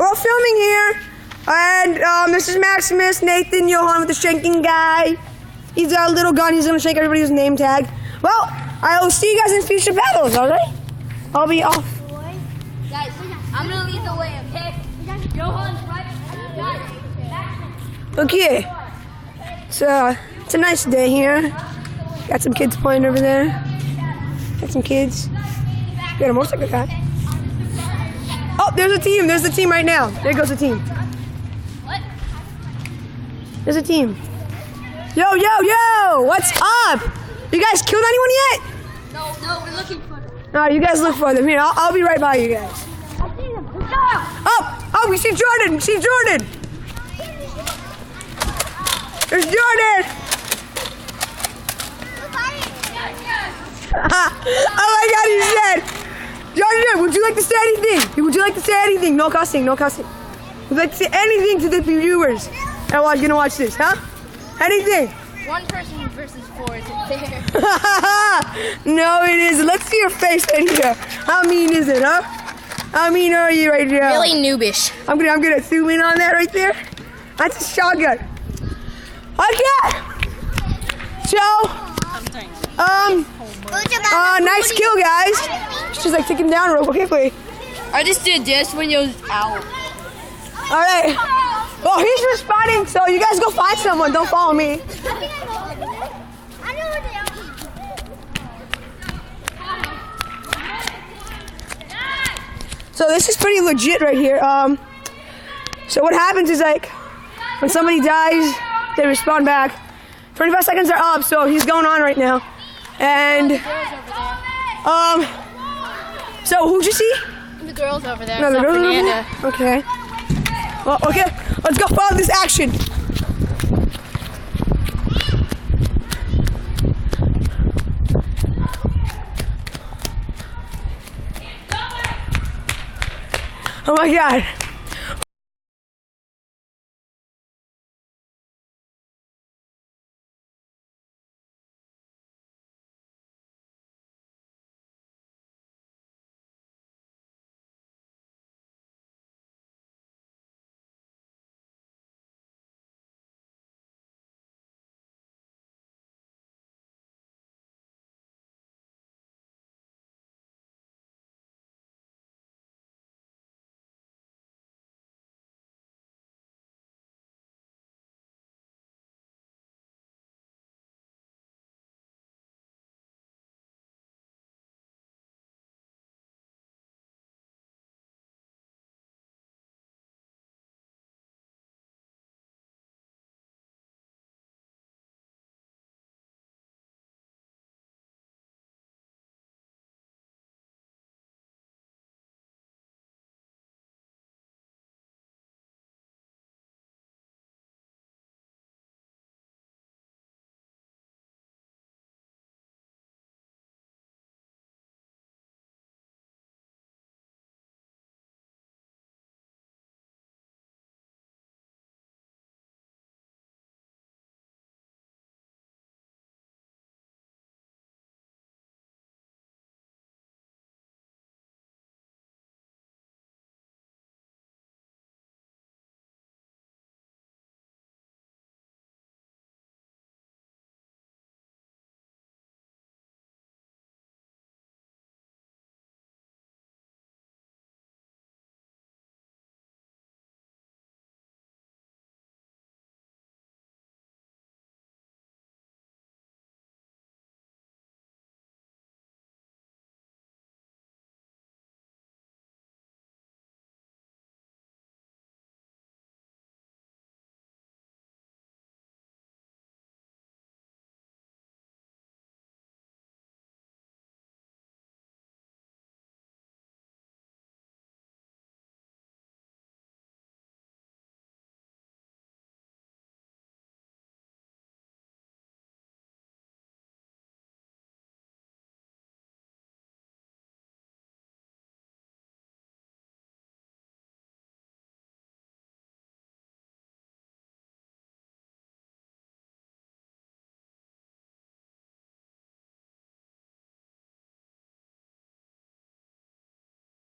all filming here. And this is Maximus, Nathan, Johan with the shanking guy. He's got a little gun. He's going to shake everybody's name tag. Well, I will see you guys in future battles, all right? I'll be off. Guys, I'm going to lead the way, okay? Johan's right. Okay. It's a nice day here. Got some kids playing over there. Got some kids. Got a motorcycle guy. Oh, there's a team. There's the team right now. There goes the team. What? There's a team. Yo, yo, yo! What's up? You guys killed anyone yet? No, we're looking for them. All right, you guys look for them. Here, I'll be right by you guys. I see them. Let's go! Oh, we see Jordan. We see Jordan. There's Jordan. Oh my God, he's dead. Jordan, would you like to say anything? Would you like to say anything? No cussing, no cussing. Would you like to say anything to the viewers? Everyone's gonna watch this, huh? Anything? One person versus four isn't fair. No, it isn't. Let's see your face right here. How mean is it, huh? How mean are you right now? Really noobish. I'm gonna zoom in on that right there. That's a shotgun. Okay. So, nice kill, guys. Just like take him down real quickly. I just did this when you was out. All right. Well, he's responding, so you guys go find someone. Don't follow me. So this is pretty legit right here. So what happens is like when somebody dies, they respawn back. 25 seconds are up, so he's going on right now. And so who'd you see? The girl's over there. No, the girl's over Fernanda. there? Okay. Well, okay, let's go follow this action. Oh my God.